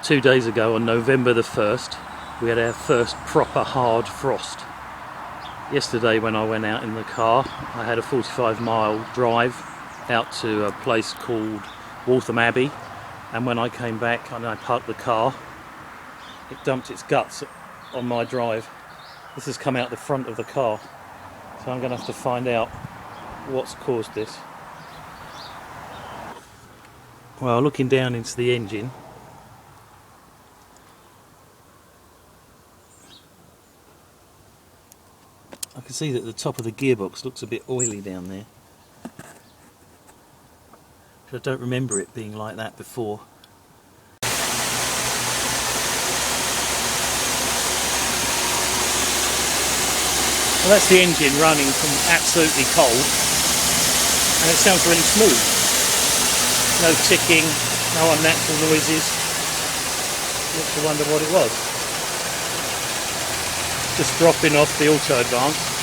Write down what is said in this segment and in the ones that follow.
2 days ago on November the 1st, we had our first proper hard frost. Yesterday when I went out in the car, I had a 45-mile drive out to a place called Waltham Abbey, and when I came back and I parked the car, it dumped its guts on my drive. This has come out the front of the car, so I'm going to have to find out what's caused this. Well, looking down into the engine, I can see that the top of the gearbox looks a bit oily down there. I don't remember it being like that before. Well, that's the engine running from absolutely cold, and it sounds really smooth. No ticking, no unnatural noises. Look to wonder what it was. Just dropping off the auto advance.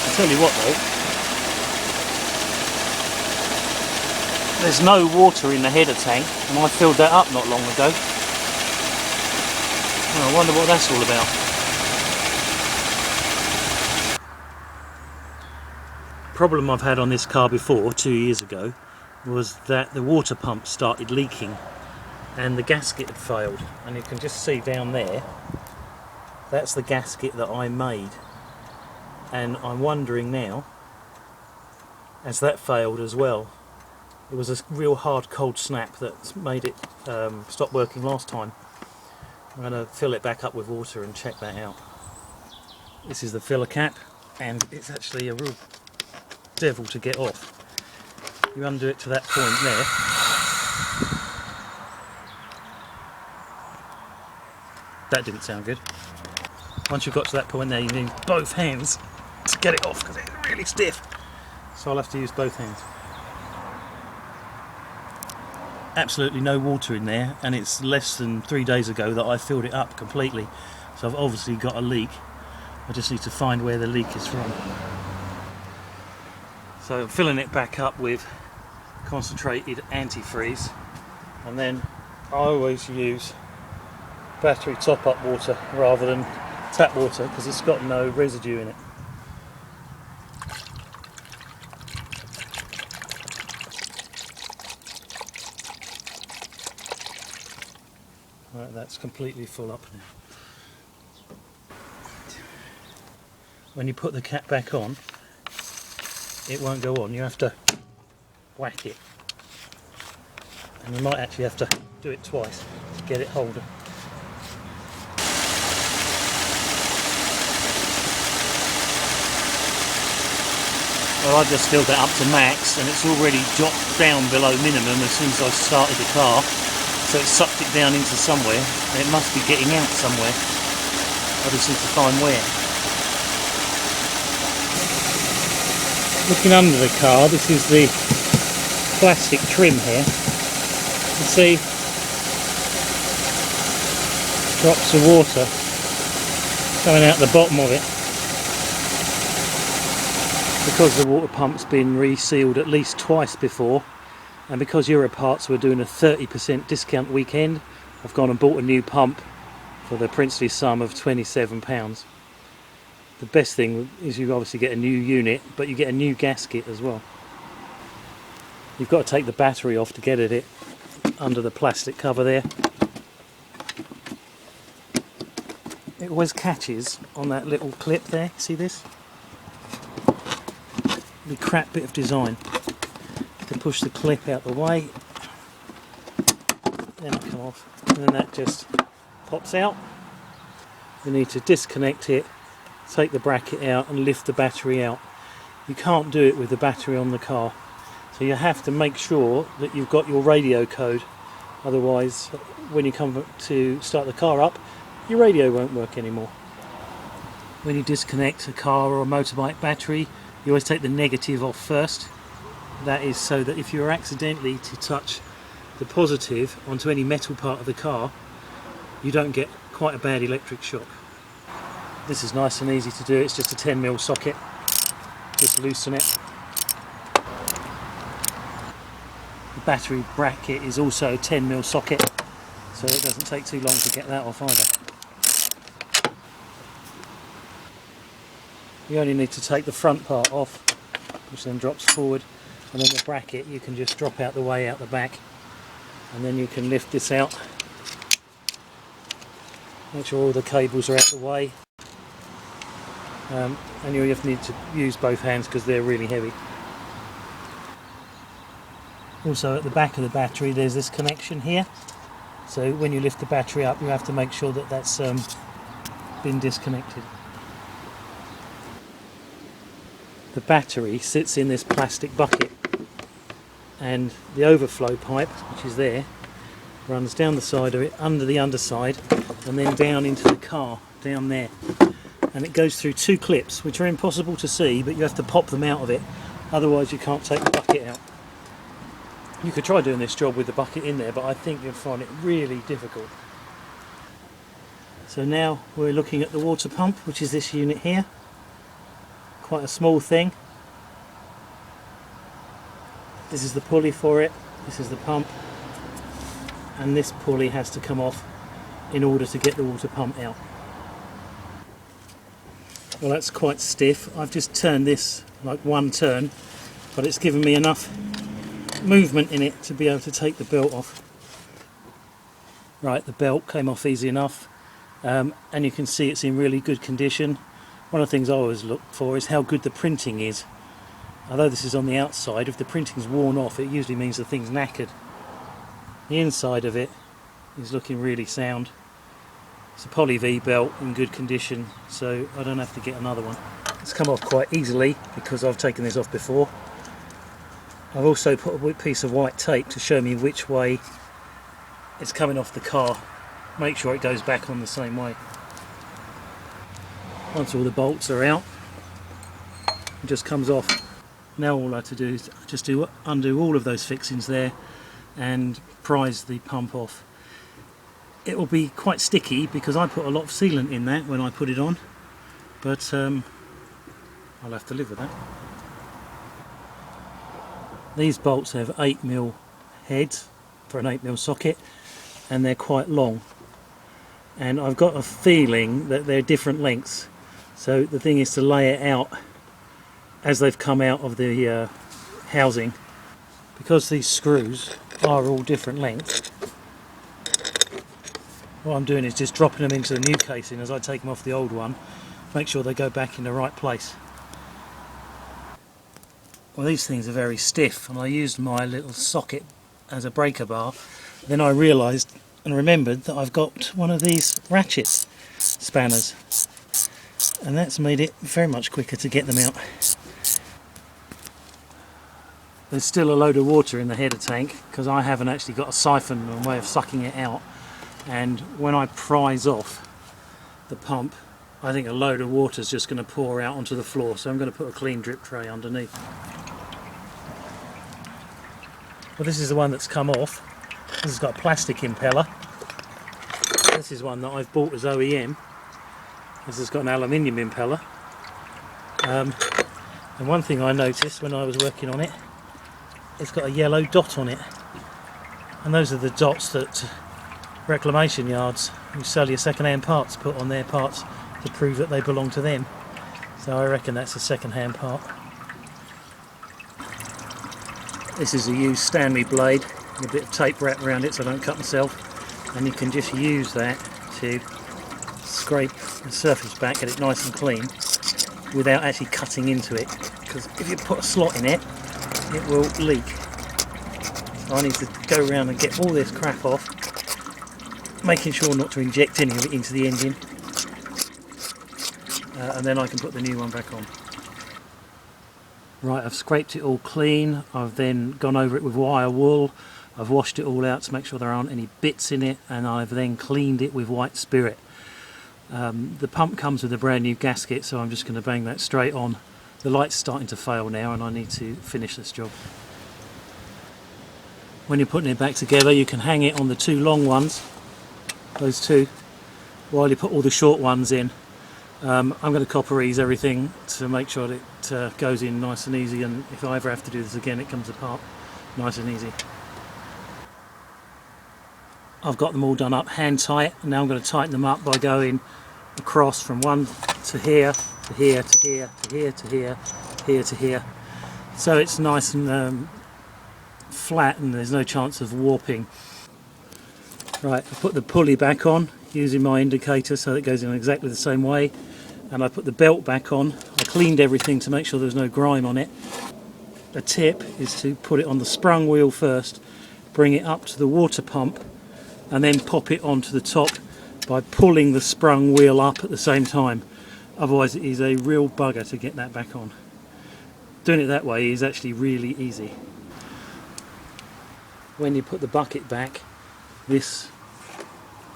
I'll tell you what though, there's no water in the header tank, and I filled that up not long ago. Oh, I wonder what that's all about. Problem I've had on this car before, 2 years ago, was that the water pump started leaking and the gasket had failed, and you can just see down there, that's the gasket that I made, and I'm wondering now, as that failed as well, it was a real hard cold snap that made it stop working last time. I'm going to fill it back up with water and check that out. This is the filler cap, and it's actually a real devil to get off. You undo it to that point there, that didn't sound good. Once you've got to that point there, you need both hands to get it off because it's really stiff, so I'll have to use both hands. Absolutely no water in there, and it's less than 3 days ago that I filled it up completely, so I've obviously got a leak. I just need to find where the leak is from. So I'm filling it back up with concentrated antifreeze, and then I always use battery top-up water rather than tap water because it's got no residue in it. Right, that's completely full up now. When you put the cap back on, it won't go on. You have to whack it, and you might actually have to do it twice to get it holding. Well, I just filled that up to max, and it's already dropped down below minimum as soon as I started the car, so it sucked it down into somewhere, and it must be getting out somewhere. I just need to find where. Looking under the car, this is the plastic trim here. You can see drops of water coming out the bottom of it. Because the water pump's been resealed at least twice before, and because Europarts were doing a 30% discount weekend, I've gone and bought a new pump for the princely sum of £27. The best thing is you obviously get a new unit, but you get a new gasket as well. You've got to take the battery off to get at it under the plastic cover there. It always catches on that little clip there, see this? The crap bit of design. You can push the clip out the way, then it come off, and then that just pops out. You need to disconnect it, take the bracket out and lift the battery out. You can't do it with the battery on the car, so you have to make sure that you've got your radio code, otherwise when you come to start the car up, your radio won't work anymore. When you disconnect a car or a motorbike battery, you always take the negative off first. That is so that if you're accidentally to touch the positive onto any metal part of the car, you don't get quite a bad electric shock. This is nice and easy to do. It's just a 10mm socket. Just loosen it. The battery bracket is also a 10mm socket, so it doesn't take too long to get that off either. You only need to take the front part off, which then drops forward, and then the bracket you can just drop out the way out the back, and then you can lift this out. Make sure all the cables are out the way, and you just need to use both hands because they're really heavy. Also at the back of the battery there's this connection here, so when you lift the battery up you have to make sure that that's been disconnected. The battery sits in this plastic bucket, and the overflow pipe, which is there, runs down the side of it, under the underside, and then down into the car, down there. And it goes through two clips, which are impossible to see, but you have to pop them out of it, otherwise you can't take the bucket out. You could try doing this job with the bucket in there, but I think you'll find it really difficult. So now we're looking at the water pump, which is this unit here. Quite a small thing. This is the pulley for it, this is the pump, and this pulley has to come off in order to get the water pump out. Well, that's quite stiff. I've just turned this like one turn, but it's given me enough movement in it to be able to take the belt off. Right, the belt came off easy enough, and you can see it's in really good condition. One of the things I always look for is how good the printing is. Although this is on the outside, if the printing's worn off it usually means the thing's knackered. The inside of it is looking really sound. It's a poly V belt in good condition, so I don't have to get another one. It's come off quite easily because I've taken this off before. I've also put a piece of white tape to show me which way it's coming off the car. Make sure it goes back on the same way. Once all the bolts are out, it just comes off. Now all I have to do is just undo all of those fixings there and prise the pump off. It will be quite sticky because I put a lot of sealant in that when I put it on, but I'll have to live with that. These bolts have 8mm heads for an 8mm socket, and they're quite long, and I've got a feeling that they're different lengths, so the thing is to lay it out as they've come out of the housing. Because these screws are all different lengths, what I'm doing is just dropping them into the new casing as I take them off the old one, make sure they go back in the right place. Well, these things are very stiff, and I used my little socket as a breaker bar. Then I realised and remembered that I've got one of these ratchet spanners, and that's made it very much quicker to get them out. There's still a load of water in the header tank because I haven't actually got a siphon and a way of sucking it out, and when I prise off the pump I think a load of water is just going to pour out onto the floor, so I'm going to put a clean drip tray underneath. Well, this is the one that's come off. This has got a plastic impeller. This is one that I've bought as OEM. This has got an aluminium impeller. And one thing I noticed when I was working on it, it's got a yellow dot on it. And those are the dots that reclamation yards who sell your second-hand parts put on their parts to prove that they belong to them. So I reckon that's a second-hand part. This is a used Stanley blade with a bit of tape wrapped around it so I don't cut myself, and you can just use that to scrape the surface back, get it nice and clean without actually cutting into it, because if you put a slot in it, it will leak. So I need to go around and get all this crap off, making sure not to inject any of it into the engine, and then I can put the new one back on. Right, I've scraped it all clean. I've then gone over it with wire wool. I've washed it all out to make sure there aren't any bits in it, and I've then cleaned it with white spirit. The pump comes with a brand new gasket, so I'm just going to bang that straight on. The light's starting to fail now and I need to finish this job. When you're putting it back together, you can hang it on the two long ones, those two, while you put all the short ones in. I'm going to copper ease everything to make sure that it goes in nice and easy, and if I ever have to do this again, it comes apart nice and easy. I've got them all done up hand tight, and now I'm going to tighten them up by going across from one to here, to here, to here, to here, to here, here to here, so it's nice and flat and there's no chance of warping. Right, I put the pulley back on using my indicator so that it goes in exactly the same way, and I put the belt back on. I cleaned everything to make sure there's no grime on it. A tip is to put it on the sprung wheel first, bring it up to the water pump, and then pop it onto the top by pulling the sprung wheel up at the same time. Otherwise it is a real bugger to get that back on. Doing it that way is actually really easy. When you put the bucket back, this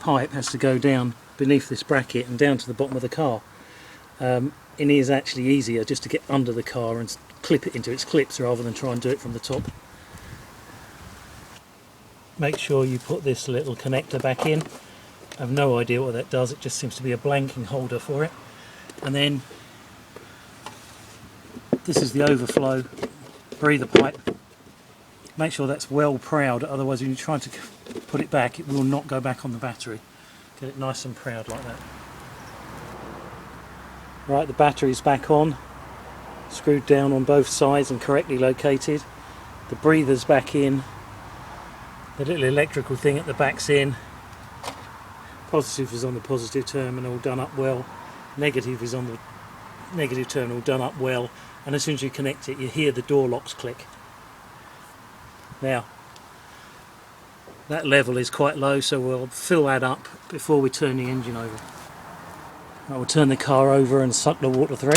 pipe has to go down beneath this bracket and down to the bottom of the car. It is actually easier just to get under the car and clip it into its clips rather than try and do it from the top. Make sure you put this little connector back in. I have no idea what that does, it just seems to be a blanking holder for it. And then this is the overflow breather pipe. Make sure that's well proud, otherwise when you try to put it back it will not go back on the battery. Get it nice and proud like that. Right, the battery's back on, screwed down on both sides and correctly located. The breather's back in. The little electrical thing at the back's in. Positive is on the positive terminal, done up well. Negative is on the negative terminal, done up well. And as soon as you connect it, you hear the door locks click. Now, that level is quite low, so we'll fill that up before we turn the engine over. I will turn the car over and suck the water through.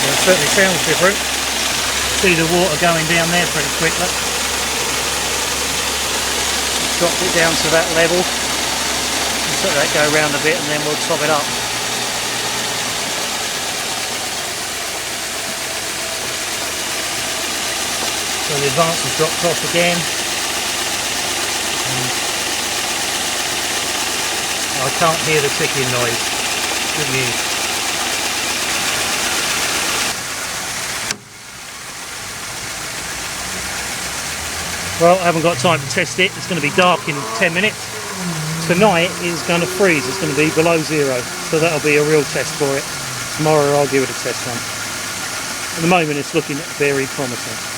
It certainly sounds different. See the water going down there pretty quickly. Drop it down to that level and let that go around a bit, and then we'll top it up. So the advance has dropped off again. I can't hear the ticking noise. Good news. Well, I haven't got time to test it. It's going to be dark in 10 minutes. Tonight is going to freeze. It's going to be below zero. So that'll be a real test for it. Tomorrow I'll give it a test run. At the moment it's looking very promising.